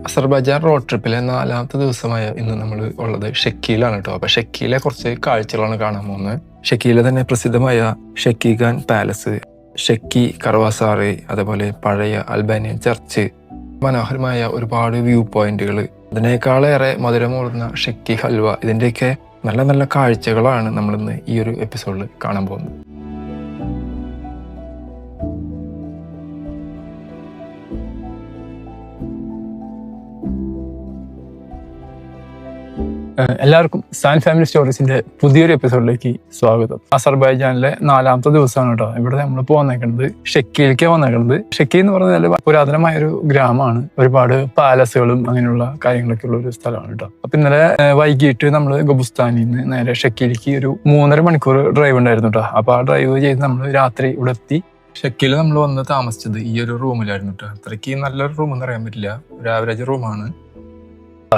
Azerbaijan road ട്രിപ്പിലെ 4ാമത്തെ ദിവസമായ ഇന്ന് നമ്മൾ ഉള്ളത് ഷെക്കിയിലാണ് കേട്ടോ. അപ്പൊ ഷെക്കിയിലെ കുറച്ച് കാഴ്ചകളാണ് കാണാൻ പോകുന്നത്. ഷെക്കിയിലെ തന്നെ പ്രസിദ്ധമായ ഷെക്കിഖാൻ പാലസ്, ഷെക്കി കർവാസാറ്, അതേപോലെ പഴയ അൽബാനിയൻ ചർച്ച്, മനോഹരമായ ഒരുപാട് വ്യൂ പോയിന്റുകൾ, അതിനേക്കാളേറെ മധുരമൂറുന്ന ഷെക്കി ഹൽവ, ഇതിൻ്റെയൊക്കെ നല്ല നല്ല കാഴ്ചകളാണ് നമ്മളിന്ന് ഈ ഒരു എപ്പിസോഡിൽ കാണാൻ പോകുന്നത്. എല്ലാവർക്കും സാൻ ഫാമിലി സ്റ്റോറീസിന്റെ പുതിയൊരു എപ്പിസോഡിലേക്ക് സ്വാഗതം. അസർബൈജാനിലെ 4ാമത്തെ ദിവസമാണ് കേട്ടോ. ഇവിടെ നമ്മളിപ്പോൾ വന്നേക്കുന്നത് ഷെക്കിയിലേക്ക് വന്നേക്കുന്നത്. ഷെക്കി എന്ന് പറഞ്ഞാൽ പുരാതനമായ ഒരു ഗ്രാമമാണ്. ഒരുപാട് പാലസുകളും അങ്ങനെയുള്ള കാര്യങ്ങളൊക്കെ ഉള്ള ഒരു സ്ഥലമാണ് കേട്ടോ. അപ്പൊ ഇന്നലെ വൈകിട്ട് നമ്മൾ ഗബുസ്ഥാനിൽ നിന്ന് നേരെ ഷെക്കിയിലേക്ക് ഒരു 3.5 മണിക്കൂർ ഡ്രൈവ് ഉണ്ടായിരുന്നു കേട്ടോ. അപ്പൊ ആ ഡ്രൈവ് ചെയ്ത് നമ്മൾ രാത്രി ഇവിടെ എത്തി. ഷെക്കിയിൽ നമ്മൾ വന്ന് താമസിച്ചത് ഈ ഒരു റൂമിലായിരുന്നു കേട്ടോ. അത്രയ്ക്ക് നല്ലൊരു റൂം എന്ന് പറയാൻ പറ്റില്ല, ഒരു ആവറേജ് റൂമാണ്.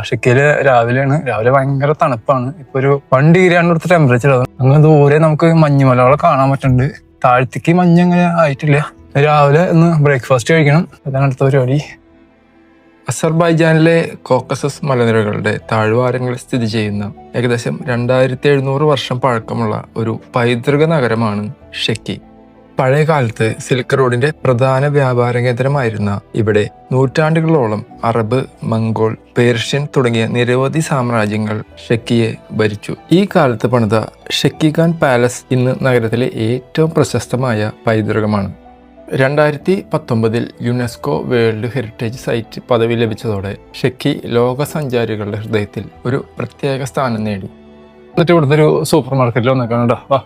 ഷെക്കിയില് രാവിലെ ഭയങ്കര തണുപ്പാണ്. ഇപ്പൊ ഒരു 1 ഡിഗ്രിയാണ് ഇവിടുത്തെ ടെമ്പറേച്ചർ. അങ്ങനെ ദൂരെ നമുക്ക് മഞ്ഞുമലകളെ കാണാൻ പറ്റുന്നുണ്ട്. താഴത്തേക്ക് മഞ്ഞ് അങ്ങനെ ആയിട്ടില്ല. രാവിലെ ഒന്ന് ബ്രേക്ക്ഫാസ്റ്റ് കഴിക്കണം, അതാണ് അടുത്ത പരിപാടി. അസർബൈജാനിലെ കോക്കസസ് മലനിരകളുടെ താഴ്വാരങ്ങളിൽ സ്ഥിതി ചെയ്യുന്ന ഏകദേശം 2700 വർഷം പഴക്കമുള്ള ഒരു പൈതൃക നഗരമാണ് ഷെക്കി. പഴയ കാലത്ത് സിൽക്ക് റോഡിന്റെ പ്രധാന വ്യാപാര കേന്ദ്രമായിരുന്ന ഇവിടെ നൂറ്റാണ്ടുകളോളം അറബ്, മംഗോൾ, പേർഷ്യൻ തുടങ്ങിയ നിരവധി സാമ്രാജ്യങ്ങൾ ഷെക്കിയെ ഭരിച്ചു. ഈ കാലത്ത് പണിത ഷെക്കിഖാൻ പാലസ് ഇന്ന് നഗരത്തിലെ ഏറ്റവും പ്രശസ്തമായ പൈതൃകമാണ്. 2019 യുനെസ്കോ വേൾഡ് ഹെറിറ്റേജ് സൈറ്റ് പദവി ലഭിച്ചതോടെ ഷെക്കി ലോക സഞ്ചാരികളുടെ ഹൃദയത്തിൽ ഒരു പ്രത്യേക സ്ഥാനം നേടി. എന്നിട്ട് ഇവിടുത്തെ ഒരു സൂപ്പർ മാർക്കറ്റിൽ വന്നേക്കാണ് കേട്ടോ. വാ,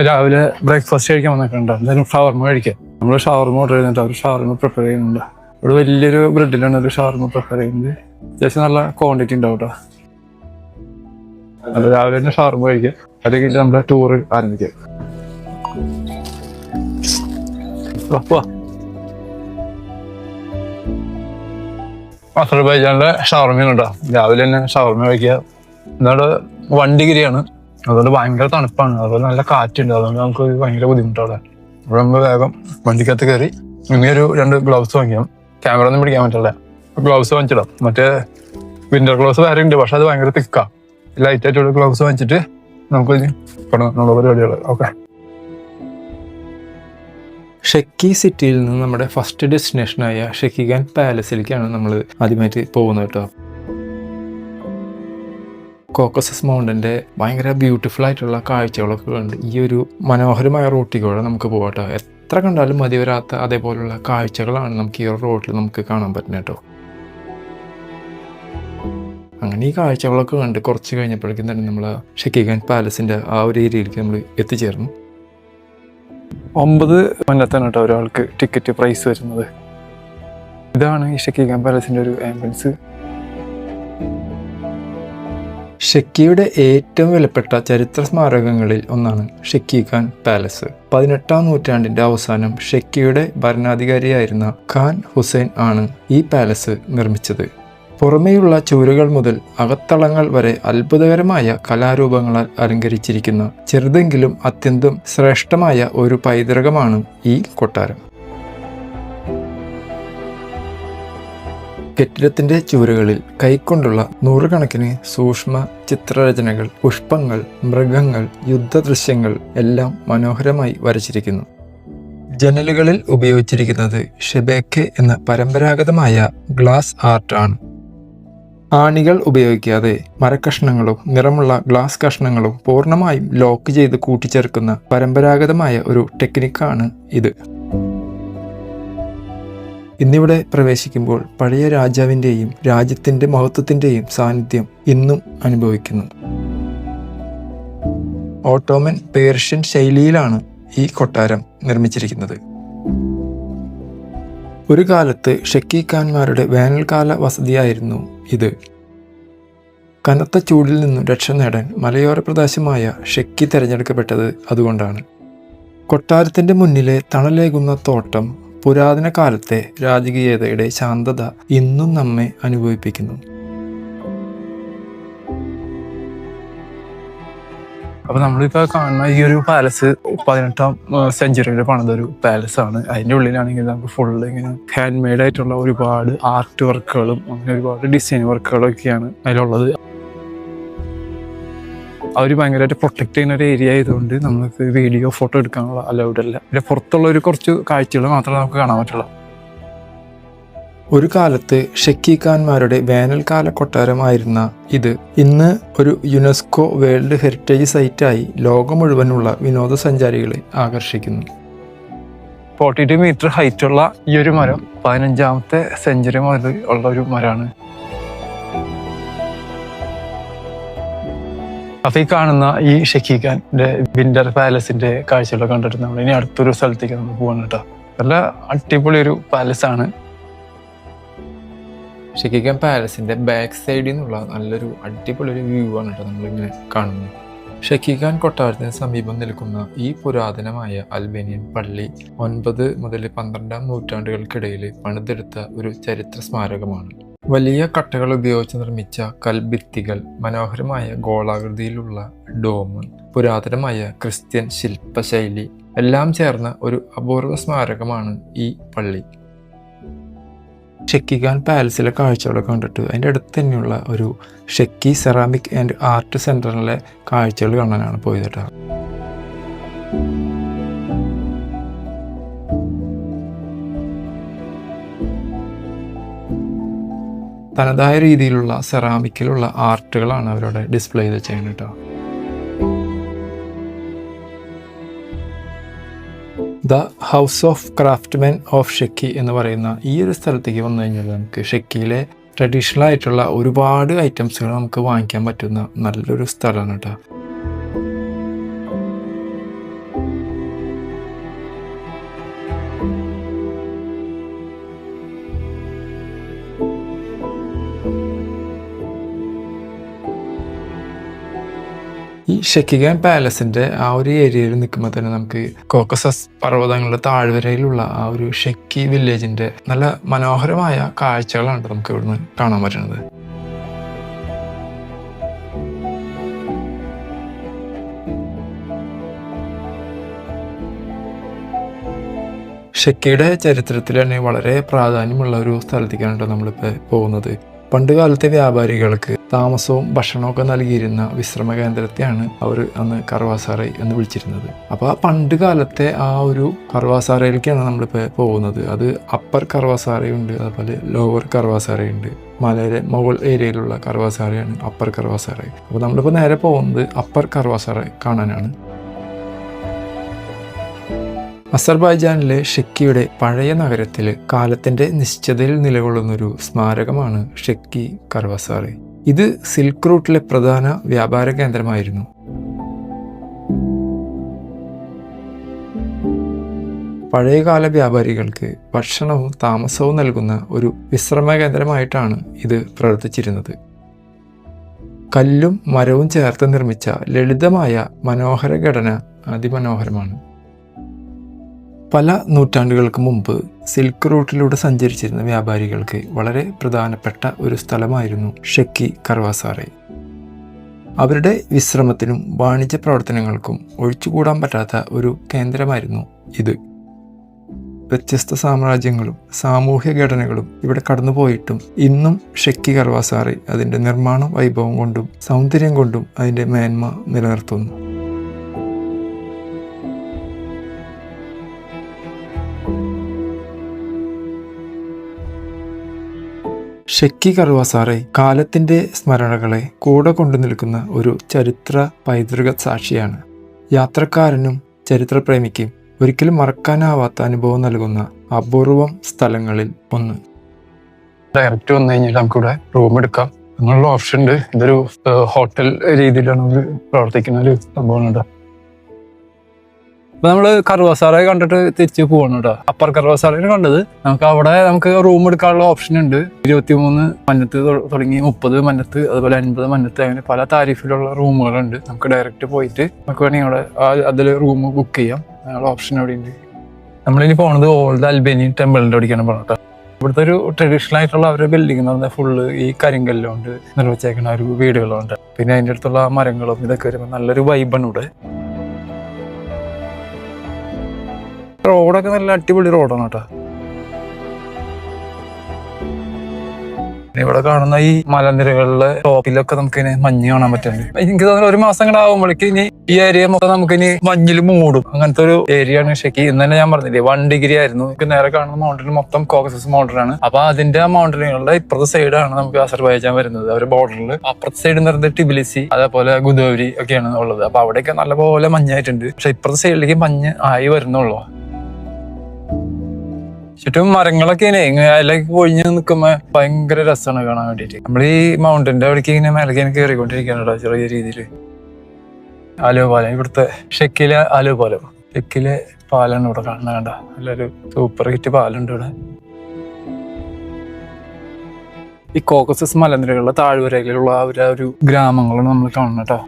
രാവിലെ ബ്രേക്ക്ഫാസ്റ്റ് കഴിക്കാൻ വന്നിട്ടുണ്ട്. എന്തായാലും ഷവർമ കഴിക്കാം. നമ്മൾ ഷവർമ ഓർഡർ ചെയ്യുന്നുണ്ട്. അവർ ഷവർമ പ്രിപ്പയർ ചെയ്യുന്നുണ്ട്. ഇവിടെ വലിയൊരു ബ്രെഡിലാണ് ഒരു ഷവർമ പ്രിപ്പയർ ചെയ്യുന്നത്. അത്യാവശ്യം നല്ല ക്വാണ്ടിറ്റി ഉണ്ടാവും കേട്ടോ. അത് രാവിലെ തന്നെ ഷവർമ കഴിക്കാം. അത് കഴിഞ്ഞിട്ട് നമ്മുടെ ടൂർ ആരംഭിക്കാം. അസർബൈജാനിലെ ഷവർമയുണ്ടോ. രാവിലെ തന്നെ ഷവർമ കഴിക്കുക. എന്നാല് 1 ഡിഗ്രിയാണ്, അതുകൊണ്ട് ഭയങ്കര തണുപ്പാണ്. അതുപോലെ നല്ല കാറ്റുണ്ട്, അതുകൊണ്ട് നമുക്ക് ഭയങ്കര ബുദ്ധിമുട്ടാണ്. ഇവിടെ നമ്മൾ വേഗം വണ്ടിക്കകത്ത് കയറി ഇനി ഒരു 2 ഗ്ലൗസ് വാങ്ങിക്കാം. ക്യാമറ ഒന്നും പിടിക്കാൻ പറ്റില്ല, ഗ്ലൗസ് വാങ്ങിച്ചിടാം. മറ്റേ വിന്റർ ഗ്ലൗസ് വേറെ ഉണ്ട്, പക്ഷെ അത് ഭയങ്കര തിക്കാ. ലൈറ്റ് ആയിട്ടുള്ള ഗ്ലൗസ് വാങ്ങിച്ചിട്ട് നമുക്ക് നമ്മുടെ പരിപാടികൾ. ഓക്കെ, ഷെക്കി സിറ്റിയിൽ നിന്ന് നമ്മുടെ ഫസ്റ്റ് ഡെസ്റ്റിനേഷനായ ഷെക്കിഖാൻ പാലസിലേക്കാണ് നമ്മൾ ആദ്യമായിട്ട് പോകുന്നത് കേട്ടോ. കോക്കസസ് മൗണ്ടൻ്റെ ഭയങ്കര ബ്യൂട്ടിഫുൾ ആയിട്ടുള്ള കാഴ്ചകളൊക്കെ ഉണ്ട്. ഈ ഒരു മനോഹരമായ റൂട്ടിലൂടെ നമുക്ക് പോകട്ടോ. എത്ര കണ്ടാലും മതി വരാത്ത അതേപോലുള്ള കാഴ്ചകളാണ് നമുക്ക് ഈ റോഡിൽ നമുക്ക് കാണാൻ പറ്റുന്നത് കേട്ടോ. അങ്ങനെ ഈ കാഴ്ചകളൊക്കെ കണ്ട് കുറച്ച് കഴിഞ്ഞപ്പോഴേക്കും തന്നെ നമ്മൾ ഷെക്കിഖാൻ പാലസിൻ്റെ ആ ഒരു ഏരിയയിലേക്ക് നമ്മൾ എത്തിച്ചേർന്നു. 9 മന്നത്താണ് കേട്ടോ ഒരാൾക്ക് ടിക്കറ്റ് പ്രൈസ് വരുന്നത്. ഇതാണ് ഈ ഷെക്കിഖാൻ പാലസിൻ്റെ ഒരു ആംബുലൻസ്. ഷെക്കിയുടെ ഏറ്റവും വിലപ്പെട്ട ചരിത്ര സ്മാരകങ്ങളിൽ ഒന്നാണ് ഷെക്കിഖാൻ പാലസ്. 18ാം നൂറ്റാണ്ടിന്റെ അവസാനം ഷെക്കിയുടെ ഭരണാധികാരിയായിരുന്ന ഖാൻ ഹുസൈൻ ആണ് ഈ പാലസ് നിർമ്മിച്ചത്. പുറമേയുള്ള ചുവരുകൾ മുതൽ അകത്തളങ്ങൾ വരെ അത്ഭുതകരമായ കലാരൂപങ്ങളാൽ അലങ്കരിച്ചിരിക്കുന്ന ചെറുതെങ്കിലും അത്യന്തം ശ്രേഷ്ഠമായ ഒരു പൈതൃകമാണ് ഈ കൊട്ടാരം. കെട്ടിടത്തിന്റെ ചുവരുകളിൽ കൈക്കൊണ്ടുള്ള 100 കണക്കിന് സൂക്ഷ്മ ചിത്രരചനകൾ, പുഷ്പങ്ങൾ, മൃഗങ്ങൾ, യുദ്ധദൃശ്യങ്ങൾ എല്ലാം മനോഹരമായി വരച്ചിരിക്കുന്നു. ജനലുകളിൽ ഉപയോഗിച്ചിരിക്കുന്നത് ഷെബേക്കെ എന്ന പരമ്പരാഗതമായ ഗ്ലാസ് ആർട്ട് ആണ്. ആണികൾ ഉപയോഗിക്കാതെ മരക്കഷ്ണങ്ങളും നിറമുള്ള ഗ്ലാസ് കഷ്ണങ്ങളും പൂർണ്ണമായും ലോക്ക് ചെയ്ത് കൂട്ടിച്ചേർക്കുന്ന പരമ്പരാഗതമായ ഒരു ടെക്നിക്കാണ് ഇത്. ഇന്നിവിടെ പ്രവേശിക്കുമ്പോൾ പഴയ രാജാവിൻ്റെയും രാജ്യത്തിൻ്റെ മഹത്വത്തിൻ്റെയും സാന്നിധ്യം ഇന്നും അനുഭവിക്കുന്നു. ഓട്ടോമൻ പേർഷ്യൻ ശൈലിയിലാണ് ഈ കൊട്ടാരം നിർമ്മിച്ചിരിക്കുന്നത്. ഒരു കാലത്ത് ഷെക്കിഖാന്മാരുടെ വേനൽക്കാല വസതിയായിരുന്നു ഇത്. കനത്ത ചൂടിൽ നിന്നും രക്ഷ നേടാൻ മലയോര പ്രദേശമായ ഷെക്കി തിരഞ്ഞെടുക്കപ്പെട്ടത് അതുകൊണ്ടാണ്. കൊട്ടാരത്തിൻ്റെ മുന്നിലെ തണലേകുന്ന തോട്ടം പുരാതന കാലത്തെ രാജകീയതയുടെ ശാന്തത ഇന്നും നമ്മെ അനുഭവിപ്പിക്കുന്നു. അപ്പൊ നമ്മളിപ്പോ കാണുന്ന ഈ ഒരു പാലസ് 18ാം സെഞ്ചുറിയിൽ പണിത ഒരു പാലസ് ആണ്. അതിന്റെ ഉള്ളിലാണെങ്കിൽ നമുക്ക് ഫുള്ള് ഇങ്ങനെ ഹാൻഡ് മെയ്ഡ് ആയിട്ടുള്ള ഒരുപാട് ആർട്ട് വർക്കുകളും അങ്ങനെ ഒരുപാട് ഡിസൈൻ വർക്കുകളും ഒക്കെയാണ് അതിലുള്ളത്. അവർ ഭയങ്കരമായിട്ട് പ്രൊട്ടക്ട് ചെയ്യുന്ന ഒരു ഏരിയ ആയതുകൊണ്ട് നമുക്ക് വീഡിയോ ഫോട്ടോ എടുക്കാനുള്ള അലൗഡ് അല്ല. ഇതിന്റെ പുറത്തുള്ള ഒരു കുറച്ച് കാഴ്ചകൾ മാത്രമേ നമുക്ക് കാണാൻ പറ്റുള്ളൂ. ഒരു കാലത്ത് ഷെക്കി ഖാൻമാരുടെ വേനൽക്കാല കൊട്ടാരമായിരുന്ന ഇത് ഇന്ന് ഒരു യുനെസ്കോ വേൾഡ് ഹെറിറ്റേജ് സൈറ്റായി ലോകം മുഴുവനുള്ള വിനോദസഞ്ചാരികളെ ആകർഷിക്കുന്നു. 42 മീറ്റർ ഹൈറ്റ് ഉള്ള ഈ ഒരു മരം 15ാമത്തെ സെഞ്ചുറി മുതൽ ഉള്ള ഒരു മരമാണ്. അപ്പൊ ഈ കാണുന്ന ഈ ഷെക്കി ഖാന്റെ വിന്റർ പാലസിന്റെ കാഴ്ചകളൊക്കെ കണ്ടിട്ട് നമ്മൾ ഇനി അടുത്തൊരു സ്ഥലത്തേക്ക് നമ്മൾ പോകണം കേട്ടോ. നല്ല അടിപൊളി ഒരു പാലസ് ആണ്. ഷെക്കി ഖാൻ പാലസിന്റെ ബാക്ക് സൈഡിൽ നിന്നുള്ള നല്ലൊരു അടിപൊളി ഒരു വ്യൂ ആണ് കേട്ടോ നമ്മളിങ്ങനെ കാണുന്നത്. ഷെക്കി ഖാൻ കൊട്ടാരത്തിന് സമീപം നിൽക്കുന്ന ഈ പുരാതനമായ അൽബേനിയൻ പള്ളി 9 മുതൽ 12ാം നൂറ്റാണ്ടുകൾക്കിടയിൽ പണിതെടുത്ത ഒരു ചരിത്ര സ്മാരകമാണ്. വലിയ കട്ടകൾ ഉപയോഗിച്ച് നിർമ്മിച്ച കൽഭിത്തികൾ, മനോഹരമായ ഗോളാകൃതിയിലുള്ള ഡോം, പുരാതനമായ ക്രിസ്ത്യൻ ശില്പശൈലി എല്ലാം ചേർന്ന ഒരു അപൂർവ സ്മാരകമാണ് ഈ പള്ളി. ഷെക്കി ഖാൻ പാലസിലെ കാഴ്ചകളൊക്കെ കണ്ടിട്ട് അതിൻ്റെ അടുത്ത് തന്നെയുള്ള ഒരു ഷെക്കി സെറാമിക് ആൻഡ് ആർട്ട് സെൻറ്ററിലെ കാഴ്ചകൾ കാണാനാണ് പോയത് കേട്ടോ. തനതായ രീതിയിലുള്ള സെറാമിക്കിലുള്ള ആർട്ടുകളാണ് അവരുടെ ഡിസ്പ്ലേ ചെയ്ത് ചെയ്യുന്നത് കേട്ടോ. ദ ഹൗസ് ഓഫ് ക്രാഫ്റ്റ്മെൻ ഓഫ് ഷെക്കി എന്ന് പറയുന്ന ഈ ഒരു സ്ഥലത്തേക്ക് വന്നു കഴിഞ്ഞാൽ നമുക്ക് ഷെക്കിയിലെ ട്രഡീഷണൽ ആയിട്ടുള്ള ഒരുപാട് ഐറ്റംസുകൾ നമുക്ക് വാങ്ങിക്കാൻ പറ്റുന്ന നല്ലൊരു സ്ഥലമാണ് കേട്ടോ. ഈ ഷെക്കി ഖാൻ പാലസിന്റെ ആ ഒരു ഏരിയയിൽ നിൽക്കുമ്പോൾ തന്നെ നമുക്ക് കോക്കസസ് പർവ്വതങ്ങളുടെ താഴ്വരയിലുള്ള ആ ഒരു ഷെക്കി വില്ലേജിന്റെ നല്ല മനോഹരമായ കാഴ്ചകളാണ് നമുക്ക് ഇവിടുന്ന് കാണാൻ പറ്റുന്നത്. ഷെക്കിയുടെ ചരിത്രത്തിൽ തന്നെ വളരെ പ്രാധാന്യമുള്ള ഒരു സ്ഥലത്തേക്കാണ് നമ്മളിപ്പോൾ പോകുന്നത്. പണ്ട് കാലത്തെ വ്യാപാരികൾക്ക് താമസവും ഭക്ഷണമൊക്കെ നൽകിയിരുന്ന വിശ്രമ കേന്ദ്രത്തെയാണ് അവർ അന്ന് കർവാസാറൈ എന്ന് വിളിച്ചിരുന്നത്. അപ്പോൾ ആ പണ്ട് കാലത്തെ ആ ഒരു കർവാസാറയിലേക്കാണ് നമ്മളിപ്പോൾ പോകുന്നത്. അത് അപ്പർ കർവാസാറൈ ഉണ്ട്, അതുപോലെ ലോവർ കർവാസാറൈ ഉണ്ട്. മലയുടെ മുകൾ ഏരിയയിലുള്ള കർവാസാറയാണ് അപ്പർ കർവാസാറൈ. അപ്പോൾ നമ്മളിപ്പോൾ നേരെ പോകുന്നത് അപ്പർ കർവാസാറൈ കാണാനാണ്. അസർബൈജാനിലെ ഷെക്കിയുടെ പഴയ നഗരത്തിൽ കാലത്തിന്റെ നിശ്ചതയിൽ നിലകൊള്ളുന്നൊരു സ്മാരകമാണ് ഷെക്കി കർവാസാറൈ. ഇത് സിൽക്ക് റൂട്ടിലെ പ്രധാന വ്യാപാര കേന്ദ്രമായിരുന്നു. പഴയകാല വ്യാപാരികൾക്ക് ഭക്ഷണവും താമസവും നൽകുന്ന ഒരു വിശ്രമ കേന്ദ്രമായിട്ടാണ് ഇത് പ്രവർത്തിച്ചിരുന്നത്. കല്ലും മരവും ചേർത്ത് നിർമ്മിച്ച ലളിതമായ മനോഹര ഘടന അതിമനോഹരമാണ്. പല നൂറ്റാണ്ടുകൾക്ക് മുമ്പ് സിൽക്ക് റൂട്ടിലൂടെ സഞ്ചരിച്ചിരുന്ന വ്യാപാരികൾക്ക് വളരെ പ്രധാനപ്പെട്ട ഒരു സ്ഥലമായിരുന്നു ഷെക്കി കർവാസാറൈ. അവരുടെ വിശ്രമത്തിനും വാണിജ്യ പ്രവർത്തനങ്ങൾക്കും ഒഴിച്ചുകൂടാൻ പറ്റാത്ത ഒരു കേന്ദ്രമായിരുന്നു ഇത്. വ്യത്യസ്ത സാമ്രാജ്യങ്ങളും സാമൂഹ്യ ഘടനകളും ഇവിടെ കടന്നുപോയിട്ടും ഇന്നും ഷെക്കി കർവാസാറൈ അതിൻ്റെ നിർമ്മാണ വൈഭവം കൊണ്ടും സൗന്ദര്യം കൊണ്ടും അതിൻ്റെ മേന്മ നിലനിർത്തുന്നു. ഷെക്കി കർവാസാറൈ കാലത്തിൻ്റെ സ്മരണകളെ കൂടെ കൊണ്ടു നിൽക്കുന്ന ഒരു ചരിത്ര പൈതൃക സാക്ഷിയാണ്. യാത്രക്കാരനും ചരിത്രപ്രേമിക്കും ഒരിക്കലും മറക്കാനാവാത്ത അനുഭവം നൽകുന്ന അപൂർവം സ്ഥലങ്ങളിൽ ഒന്ന്. ഡയറക്റ്റ് വന്നു കഴിഞ്ഞാൽ നമുക്കിവിടെ റൂം എടുക്കാം അങ്ങനെയുള്ള ഓപ്ഷൻ ഉണ്ട്. ഇതൊരു ഹോട്ടൽ രീതിയിലാണ് പ്രവർത്തിക്കുന്ന ഒരു സംഭവമുണ്ട്. അപ്പൊ നമ്മള് കർവാസാറൈ കണ്ടിട്ട് തിരിച്ച് പോകണം കേട്ടോ. അപ്പർ കർവാസാറൈ കണ്ടത് നമുക്ക് റൂം എടുക്കാനുള്ള ഓപ്ഷൻ ഉണ്ട്. 23 മന്നത്ത് തുടങ്ങി 30 മന്നത്ത്, അതുപോലെ 50 മന്നത്ത്, അങ്ങനെ പല താരിഫിലുള്ള റൂമുകളുണ്ട്. നമുക്ക് ഡയറക്റ്റ് പോയിട്ട് നമുക്ക് വേണമെങ്കിൽ അവിടെ അതിൽ റൂം ബുക്ക് ചെയ്യാം. അതിനുള്ള ഓപ്ഷൻ അവിടെ ഉണ്ട്. നമ്മളിനി പോണത് ഓൾഡ് അൽബേനിയൻ ടെമ്പിളിന്റെ അവിടേക്കാണ് പോകണം കേട്ടോ. ഇവിടുത്തെ ഒരു ട്രഡീഷണൽ ആയിട്ടുള്ള അവരുടെ ബിൽഡിംഗ് എന്ന് പറഞ്ഞാൽ ഫുള്ള് ഈ കരിങ്കല്ലുകൊണ്ട് നിർമ്മിച്ചേക്കുന്ന ഒരു വീടുകളുണ്ട്. പിന്നെ അതിൻ്റെ അടുത്തുള്ള മരങ്ങളും ഇതൊക്കെ വരുമ്പോൾ നല്ലൊരു വൈബാണ് ഇവിടെ. റോഡൊക്കെ നല്ല അടിപൊളി റോഡാണ് കേട്ടോ. ഇവിടെ കാണുന്ന ഈ മലനിരകളിലെ ടോപ്പിലൊക്കെ നമുക്ക് ഇനി മഞ്ഞ് കാണാൻ പറ്റുന്നുണ്ട്. എനിക്ക് തോന്നുന്നു ഒരു മാസം കൂടെ ആകുമ്പോഴേക്ക് ഇനി ഈ ഏരിയ മൊത്തം നമുക്ക് ഇനി മഞ്ഞിൽ മൂടും. അങ്ങനത്തെ ഒരു ഏരിയ ആണ് ഷെക്കി. ഇന്ന് തന്നെ ഞാൻ പറഞ്ഞില്ലേ 1 ഡിഗ്രി ആയിരുന്നു. നേരെ കാണുന്ന മൗണ്ടൻ മൊത്തം കോക്കസസ് മൗണ്ടൻ ആണ്. അപ്പൊ അതിന്റെ ആ മൗണ്ടനുകളുടെ ഇപ്പുറത്തെ സൈഡാണ് നമുക്ക് അസർബൈജാൻ വരുന്നത്. അവരുടെ ബോർഡറിൽ അപ്പുറത്തെ സൈഡ് എന്ന് പറയുന്നത് ടിബിലിസി അതേപോലെ ഗുദോവരി ഒക്കെയാണ് ഉള്ളത്. അപ്പൊ അവിടെയൊക്കെ നല്ലപോലെ മഞ്ഞായിട്ടുണ്ട്. പക്ഷെ ഇപ്പുറത്തെ സൈഡിലേക്ക് മഞ്ഞ് ആയി വരുന്നുള്ളൂ. ചുറ്റും മരങ്ങളൊക്കെ അതിലേക്ക് പൊഴിഞ്ഞ് നിൽക്കുമ്പോ ഭയങ്കര രസമാണ് കാണാൻ വേണ്ടിട്ട്. നമ്മൾ ഈ മൗണ്ടന്റെ അവിടേക്ക് ഇങ്ങനെ മേലേക്ക് കയറിക്കൊണ്ടിരിക്കാനുണ്ടോ ചെറിയ രീതിയില്. ആലുവ പാലം, ഇവിടുത്തെ ഷെക്കിലെ ആലുവ പാലം, ഷെക്കിലെ പാലാണ് ഇവിടെ കാണുന്നത്. കണ്ട നല്ലൊരു സൂപ്പർ ഹിറ്റ് പാലുണ്ട് ഇവിടെ. ഈ കോക്കസസ് മലനിരകളിലെ താഴ്വരയിലുള്ള ഒരു ഗ്രാമങ്ങളാണ് നമ്മൾ കാണുന്നത് കേട്ടോ.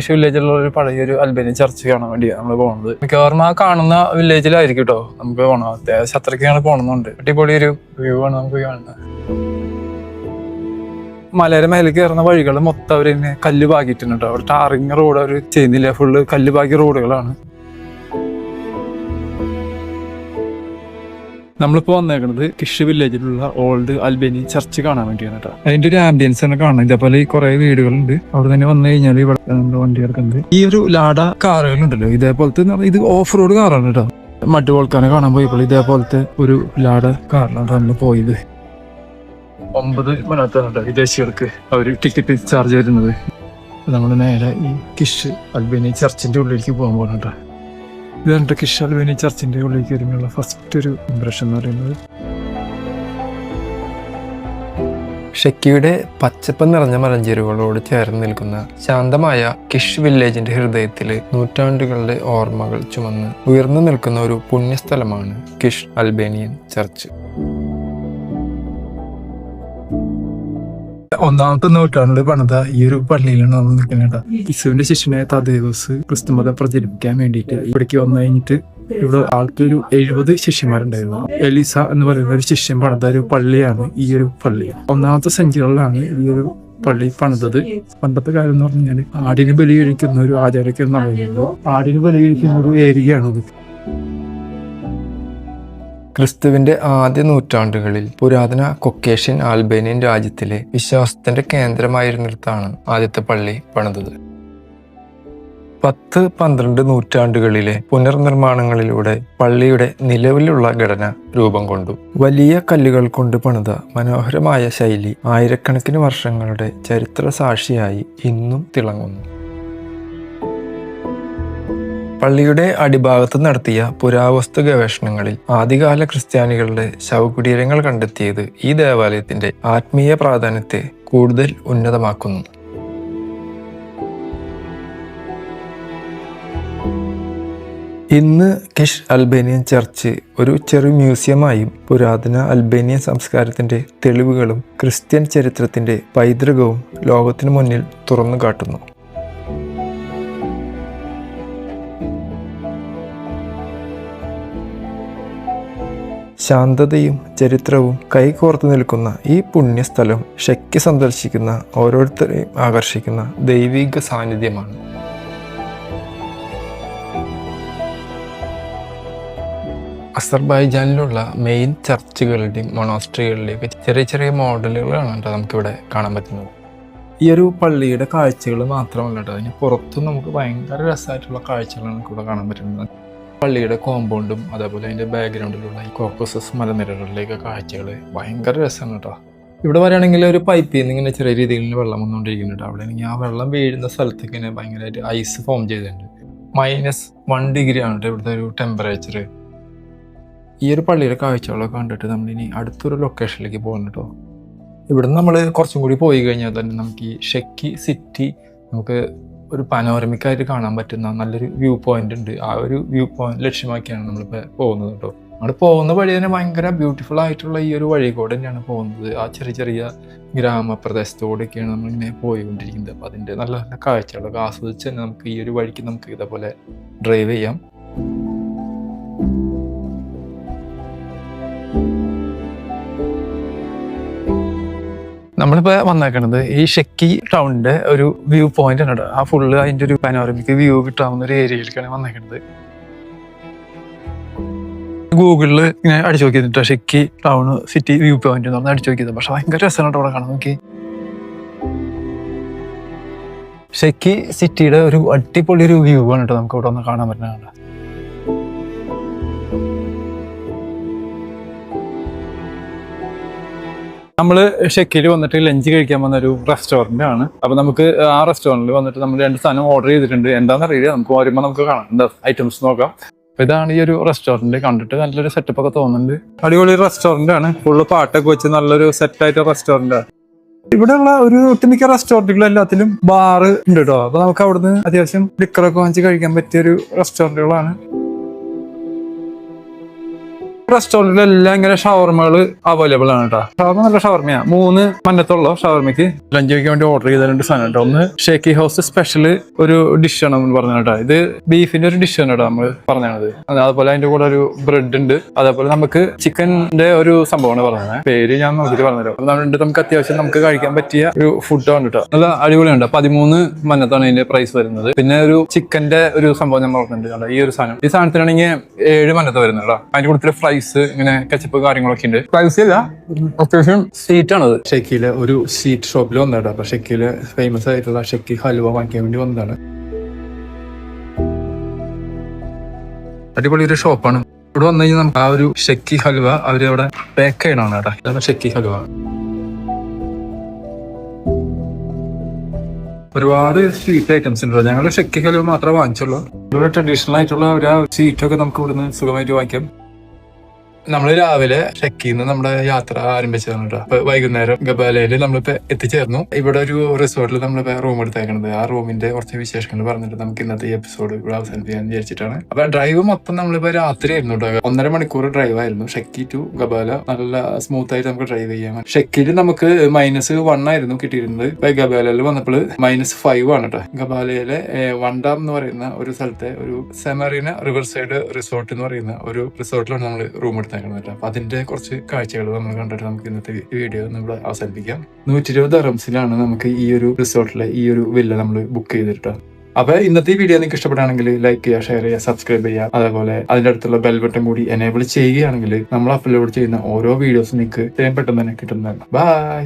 വില്ലേജിലുള്ള ഒരു പഴയൊരു അൽബേനിയൻ ചർച്ച് കാണാൻ വേണ്ടിയാണ് നമ്മൾ പോകുന്നത്. മിക്കവാറും ആ കാണുന്ന വില്ലേജിലായിരിക്കും കേട്ടോ നമുക്ക് പോകണം. അത്യാവശ്യം അത്രയ്ക്കാണ് പോകണമെന്നുണ്ട്. അടിപൊളി ഒരു വ്യൂ ആണ് നമുക്ക് കാണുന്നത്. മലയുടെ മേലെ കയറുന്ന വഴികൾ മൊത്തം അവരിങ്ങനെ കല്ല് പാകിയിട്ടുണ്ട് കേട്ടോ. അവിടെ ടാറിങ് റോഡ് അവർ ചെയ്യുന്നില്ല, ഫുള്ള് കല്ല് പാകിയ റോഡുകളാണ്. നമ്മളിപ്പോൾ വന്നേക്കുന്നത് കിഷ് വില്ലേജിലുള്ള ഓൾഡ് അൽബേനിയൻ ചർച്ച് കാണാൻ വേണ്ടിയാണ് കേട്ടോ. അതിന്റെ ഒരു ആംബിയൻസ് തന്നെ കാണാം. ഇതേപോലെ ഈ കുറെ വീടുകളുണ്ട്. അവിടെ തന്നെ വന്നു കഴിഞ്ഞാൽ ഇവിടെ നമ്മുടെ വണ്ടി കിടക്കുന്നത് ഈ ഒരു ലാഡ കാറുകളുണ്ടല്ലോ, ഇതേപോലത്തെ ഇത് ഓഫ് റോഡ് കാറാണ് കേട്ടോ. മഡ് വോൾക്കാനെ കാണാൻ പോയപ്പോൾ ഇതേപോലത്തെ ഒരു ലാഡ കാറിലാണ് നമ്മൾ പോയത്. 9 മണിക്കാണ് വിദേശികൾക്ക് അവർ ടിക്കറ്റ് ചാർജ് വരുന്നത്. നമ്മൾ നേരെ ഈ കിഷ് അൽബേനിയൻ ചർച്ചിന്റെ ഉള്ളിലേക്ക് പോകാൻ പോകണം കേട്ടോ. ഇതാണ് കിഷ് അൽബേനിയൻ ചർച്ചിന്റെ ഉള്ളിലേക്ക് വരുമ്പോഴുള്ള ഫസ്റ്റ് ഒരു ഇംപ്രഷൻ എന്ന് പറയുന്നത്. ഷെക്കിയുടെ പച്ചപ്പ് നിറഞ്ഞ മലഞ്ചേരുകളോട് ചേർന്ന് നിൽക്കുന്ന ശാന്തമായ കിഷ് വില്ലേജിന്റെ ഹൃദയത്തിൽ നൂറ്റാണ്ടുകളുടെ ഓർമ്മകൾ ചുമന്ന് ഉയർന്നു നിൽക്കുന്ന ഒരു പുണ്യസ്ഥലമാണ് കിഷ് അൽബേനിയൻ ചർച്ച്. 1ാമത്തെ നൂറ്റാണ്ടിൽ പണിത ഈ ഒരു പള്ളിയിലാണ് നമ്മൾ നിൽക്കുന്നത്. യേശുവിന്റെ ശിഷ്യനായ തദ്ദേവൂസ് ക്രിസ്തുമതം പ്രചരിപ്പിക്കാൻ വേണ്ടിയിട്ട് ഇവിടേക്ക് വന്നു കഴിഞ്ഞിട്ട് ഇവിടെ ആൾക്കൊരു 70 ശിഷ്യന്മാരുണ്ടായിരുന്നു. എലിസ എന്ന് പറയുന്ന ഒരു ശിഷ്യൻ പണിത ഒരു പള്ളിയാണ് ഈ ഒരു പള്ളി. 1ാമത്തെ സെഞ്ചുറിയിലാണ് ഈ ഒരു പള്ളി പണിതത്. പണ്ടത്തെ കാലം എന്ന് പറഞ്ഞു കഴിഞ്ഞാൽ ആടിന് ബലി കഴിക്കുന്ന ഒരു ആചാരമൊക്കെ നടന്നിരുന്നു. ആടിന് ബലി കഴിക്കുന്ന ഒരു ഏരിയയാണത്. ക്രിസ്തുവിന്റെ ആദ്യ നൂറ്റാണ്ടുകളിൽ പുരാതന കൊക്കേഷ്യൻ ആൽബേനിയൻ രാജ്യത്തിലെ വിശ്വാസത്തിന്റെ കേന്ദ്രമായിരുന്നിടത്താണ് ആദ്യത്തെ പള്ളി പണിതത്. 10-12 നൂറ്റാണ്ടുകളിലെ പുനർനിർമ്മാണങ്ങളിലൂടെ പള്ളിയുടെ നിലവിലുള്ള ഘടന രൂപം കൊണ്ടു. വലിയ കല്ലുകൾ കൊണ്ട് പണിത മനോഹരമായ ശൈലി ആയിരക്കണക്കിന് വർഷങ്ങളുടെ ചരിത്ര സാക്ഷിയായി ഇന്നും തിളങ്ങുന്നു. പള്ളിയുടെ അടിഭാഗത്ത് നടത്തിയ പുരാവസ്തു ഗവേഷണങ്ങളിൽ ആദ്യകാല ക്രിസ്ത്യാനികളുടെ ശവകുടീരങ്ങൾ കണ്ടെത്തിയത് ഈ ദേവാലയത്തിന്റെ ആത്മീയ പ്രാധാന്യത്തെ കൂടുതൽ ഉന്നതമാക്കുന്നു. ഇന്ന് കിഷ് അൽബേനിയൻ ചർച്ച് ഒരു ചെറു മ്യൂസിയമായും പുരാതന അൽബേനിയൻ സംസ്കാരത്തിന്റെ തെളിവുകളും ക്രിസ്ത്യൻ ചരിത്രത്തിന്റെ പൈതൃകവും ലോകത്തിനു മുന്നിൽ തുറന്നു കാട്ടുന്നു. ശാന്തതയും ചരിത്രവും കൈകോർത്ത് നിൽക്കുന്ന ഈ പുണ്യസ്ഥലം ഷെക്കി സന്ദർശിക്കുന്ന ഓരോരുത്തരെയും ആകർഷിക്കുന്ന ദൈവിക സാന്നിധ്യമാണ്. അസർബൈജാനിലുള്ള മെയിൻ ചർച്ചുകളുടെയും മൊണാസ്ട്രികളുടെയും ചെറിയ ചെറിയ മോഡലുകളാണ് കേട്ടോ നമുക്കിവിടെ കാണാൻ പറ്റുന്നത്. ഈ ഒരു പള്ളിയുടെ കാഴ്ചകൾ മാത്രമല്ല കേട്ടോ, അതിന് പുറത്തും നമുക്ക് ഭയങ്കര രസമായിട്ടുള്ള കാഴ്ചകളാണ് നമുക്കിവിടെ കാണാൻ പറ്റുന്നത്. പള്ളിയുടെ കോമ്പൗണ്ടും അതേപോലെ അതിൻ്റെ ബാക്ക്ഗ്രൗണ്ടിലുള്ള ഈ കോക്കസസ് മലനിരകളിലേക്ക് കാഴ്ചകൾ ഭയങ്കര രസമാണ് കേട്ടോ. ഇവിടെ പറയുകയാണെങ്കിൽ ഒരു പൈപ്പിൽ നിന്ന് ഇങ്ങനെ ചെറിയ രീതിയിൽ വെള്ളം വന്നുകൊണ്ടിരിക്കുന്നുണ്ട്. അവിടെ ആണെങ്കിൽ ആ വെള്ളം വീഴുന്ന സ്ഥലത്തേക്ക് ഇങ്ങനെ ഭയങ്കരമായിട്ട് ഐസ് ഫോം ചെയ്തിട്ടുണ്ട്. -1 ഡിഗ്രി ആണ് കേട്ടോ ഇവിടുത്തെ ഒരു ടെമ്പറേച്ചർ. ഈ ഒരു പള്ളിയുടെ കാഴ്ചകളൊക്കെ കണ്ടിട്ട് നമ്മളിനി അടുത്തൊരു ലൊക്കേഷനിലേക്ക് പോകുന്നു കേട്ടോ. ഇവിടെ നമ്മൾ കുറച്ചും കൂടി പോയി കഴിഞ്ഞാൽ തന്നെ നമുക്ക് ഈ ഷെക്കി സിറ്റി നമുക്ക് ഒരു പനോരമിക്കായിട്ട് കാണാൻ പറ്റുന്ന നല്ലൊരു വ്യൂ പോയിന്റ് ഉണ്ട്. ആ ഒരു വ്യൂ പോയിന്റ് ലക്ഷ്യമാക്കിയാണ് നമ്മളിപ്പോൾ പോകുന്നത് കേട്ടോ. നമ്മൾ പോകുന്ന വഴി തന്നെ ഭയങ്കര ബ്യൂട്ടിഫുൾ ആയിട്ടുള്ള ഈ ഒരു വഴി കൂടെ തന്നെയാണ് പോകുന്നത്. ആ ചെറിയ ചെറിയ ഗ്രാമപ്രദേശത്തോടെയൊക്കെയാണ് നമ്മളിങ്ങനെ പോയിക്കൊണ്ടിരിക്കുന്നത്. അപ്പോൾ അതിൻ്റെ നല്ല നല്ല കാഴ്ചകളൊക്കെ ആസ്വദിച്ച് തന്നെ നമുക്ക് ഈ ഒരു വഴിക്ക് നമുക്ക് ഇതേപോലെ ഡ്രൈവ് ചെയ്യാം. നമ്മളിപ്പോ വന്നേക്കണത് ഈ ഷെക്കി ടൗണിന്റെ ഒരു വ്യൂ പോയിന്റ് ആണ് കേട്ടോ. ആ ഫുള്ള് അതിന്റെ ഒരു പനോരമിക് വ്യൂ കിട്ടാവുന്ന ഒരു ഏരിയയിലേക്കാണ് വന്നേക്കണത്. ഗൂഗിളിൽ ഇങ്ങനെ അടിച്ചു നോക്കിയിട്ട് ഷെക്കി ടൗൺ സിറ്റി വ്യൂ പോയിന്റ് എന്ന് പറഞ്ഞാൽ അടിച്ചു നോക്കിയത്. പക്ഷെ ഭയങ്കര രസമാണ് കേട്ടോ അവിടെ കാണാൻ. നോക്കി ഷെക്കി സിറ്റിയുടെ ഒരു അടിപൊളി ഒരു വ്യൂ ആണ് കേട്ടോ നമുക്ക് ഇവിടെ ഒന്ന് കാണാൻ പറ്റുന്നതാണ്. നമ്മള് ഷെക്കിയിൽ വന്നിട്ട് ലഞ്ച് കഴിക്കാൻ വന്ന ഒരു റെസ്റ്റോറന്റ് ആണ്. അപ്പൊ നമുക്ക് ആ റെസ്റ്റോറന്റിൽ വന്നിട്ട് നമ്മൾ 2 സാധനം ഓർഡർ ചെയ്തിട്ടുണ്ട്. എന്താണെന്ന് അറിയില്ല, നമുക്ക് വരുമ്പോൾ നമുക്ക് കാണാം എന്താ ഐറ്റംസ് നോക്കാം. അപ്പൊ ഇതാണ് ഈ ഒരു റെസ്റ്റോറന്റ്. കണ്ടിട്ട് നല്ലൊരു സെറ്റപ്പ് ഒക്കെ തോന്നുന്നുണ്ട്. അടിപൊളി റെസ്റ്റോറന്റ് ആണ്. ഫുള്ള് പാട്ടൊക്കെ വെച്ച് നല്ലൊരു സെറ്റ് ആയിട്ട് റെസ്റ്റോറന്റ് ആണ്. ഇവിടെയുള്ള ഒരു ഒട്ടുമിക്ക റെസ്റ്റോറന്റുകളും എല്ലാത്തിലും ബാറ് ഉണ്ട് കേട്ടോ. അപ്പൊ നമുക്ക് അവിടുന്ന് അത്യാവശ്യം ലിക്കറൊക്കെ വാങ്ങിച്ച് കഴിക്കാൻ പറ്റിയ ഒരു റെസ്റ്റോറന്റുകളാണ്. റെസ്റ്റോറന്റിലെല്ലാം ഇങ്ങനെ ഷവർമകൾ അവൈലബിൾ ആണ് കേട്ടോ. ഷവർമ നല്ല ഷവർമയാ. 3 മന്നത്തുള്ള ഷവർമയ്ക്ക് ലഞ്ച് കഴിക്കാൻ വേണ്ടി ഓർഡർ ചെയ്ത 2 സാധനം കേട്ടോ. ഒന്ന് ഷേക്കി ഹൗസ് സ്പെഷ്യൽ ഒരു ഡിഷാണ് നമ്മൾ പറഞ്ഞത് കേട്ടോ. ഇത് ബീഫിന്റെ ഒരു ഡിഷാണ് കേട്ടോ നമ്മൾ പറഞ്ഞത്. അതുപോലെ അതിന്റെ കൂടെ ഒരു ബ്രെഡ് ഉണ്ട്. അതേപോലെ നമുക്ക് ചിക്കന്റെ ഒരു സംഭവമാണ് പറഞ്ഞത്. പേര് ഞാൻ നോക്കിയിട്ട് പറഞ്ഞല്ലോ. അതുകൊണ്ട് നമുക്ക് അത്യാവശ്യം നമുക്ക് കഴിക്കാൻ പറ്റിയ ഒരു ഫുഡാണ് കേട്ടോ. നല്ല അടിപൊളിയുണ്ട്. 13 മന്നത്താണ് ഇതിന്റെ പ്രൈസ് വരുന്നത്. പിന്നെ ഒരു ചിക്കന്റെ ഒരു സംഭവം ഞാൻ പറഞ്ഞിട്ടുണ്ട്. ഈ ഒരു സാധനം, ഈ സാധനത്തിനാണെങ്കിൽ 7 മന്നത്ത് വരുന്നത് കേട്ടോ. അതിന്റെ കൂടെ ഫ്രൈസ് ഇങ്ങനെ കച്ചപ്പ് കാര്യങ്ങളൊക്കെ ഉണ്ട്. പ്രൈസ് ഇല്ല, അത്യാവശ്യം സ്വീറ്റ് ആണത്. ഷെക്കിയിലെ ഒരു സ്വീറ്റ് ഷോപ്പിൽ വന്നതാണ്. അപ്പൊ ഷെക്കിയിലെ ഫേമസ് ആയിട്ടുള്ള ഷെക്കി ഹൽവ വാങ്ങിക്കാൻ വേണ്ടി വന്നതാണ്. അടിപൊളി ഒരു ഷോപ്പാണ്. ഇവിടെ വന്നു കഴിഞ്ഞാൽ നമുക്ക് ആ ഒരു ഷെക്കി ഹൽവ അവര് അവിടെ പാക്ക് ചെയ്യണമാണ് കേട്ടോ. ഇതാണ് ഷെക്കി ഹൽവ. ഒരുപാട് സ്വീറ്റ് ഐറ്റംസ് ഉണ്ട്. ഞങ്ങൾ ഷെക്കി ഹൽവ മാത്രമേ വാങ്ങിച്ചുള്ളൂ. ഇവിടെ ട്രഡീഷണൽ ആയിട്ടുള്ള ഒരു സ്വീറ്റൊക്കെ നമുക്ക് ഇവിടുന്ന് സുഖമായിട്ട് വാങ്ങിക്കാം. നമ്മള് രാവിലെ ഷെക്കിന്ന് നമ്മുടെ യാത്ര ആരംഭിച്ചതാണ് കേട്ടോ. അപ്പൊ വൈകുന്നേരം ഗബാലയില് നമ്മളിപ്പോ എത്തിച്ചേർന്നു. ഇവിടെ ഒരു റിസോർട്ടിൽ നമ്മളിപ്പോ റൂം എടുത്തേക്കണത്. ആ റൂമിന്റെ കുറച്ച് വിശേഷങ്ങൾ പറഞ്ഞിട്ട് നമുക്ക് ഇന്നത്തെ ഈ എപ്പിസോഡ് ഇവിടെ അവസാനിപ്പിക്കാൻ വിചാരിച്ചിട്ടാണ്. അപ്പൊ ഡ്രൈവ് മൊത്തം നമ്മളിപ്പോ രാത്രി ആയിരുന്നു കേട്ടോ. 1.5 മണിക്കൂർ ഡ്രൈവ് ആയിരുന്നു ഷെക്കി ടു ഗബാല. നല്ല സ്മൂത്ത് ആയിട്ട് നമുക്ക് ഡ്രൈവ് ചെയ്യാം. ഷെക്കിയിൽ നമുക്ക് -1 ആയിരുന്നു കിട്ടിയിരുന്നത്. ഇപ്പൊ ഗബാലയിൽ വന്നപ്പോൾ -5 ആണ് കേട്ടോ. ഗബാലയിലെ വണ്ടാം എന്ന് പറയുന്ന ഒരു സ്ഥലത്തെ ഒരു സെമറീന റിവർ സൈഡ് റിസോർട്ട് എന്ന് പറയുന്ന ഒരു റിസോർട്ടിലാണ് നമ്മൾ റൂം എടുത്തത്. അപ്പൊ അതിന്റെ കുറച്ച് കാഴ്ചകൾ നമ്മൾ കണ്ടിട്ട് നമുക്ക് ഇന്നത്തെ വീഡിയോ നമ്മൾ അവസാനിപ്പിക്കാം. 120 ദിർഹംസിലാണ് നമുക്ക് ഈ ഒരു റിസോർട്ടിലെ ഈ ഒരു വില്ല നമ്മൾ ബുക്ക് ചെയ്തിട്ട്. അപ്പൊ ഇന്നത്തെ ഈ വീഡിയോ നിങ്ങൾക്ക് ഇഷ്ടപ്പെടുകയാണെങ്കിൽ ലൈക്ക് ചെയ്യുക, ഷെയർ ചെയ്യുക, സബ്സ്ക്രൈബ് ചെയ്യുക. അതേപോലെ അതിന്റെ അടുത്തുള്ള ബെൽ ബട്ടൺ കൂടി എനേബിൾ ചെയ്യുകയാണെങ്കിൽ നമ്മൾ അപ്ലോഡ് ചെയ്യുന്ന ഓരോ വീഡിയോസും നിങ്ങൾക്ക് പെട്ടെന്ന് തന്നെ കിട്ടുന്നതാണ്. ബൈ.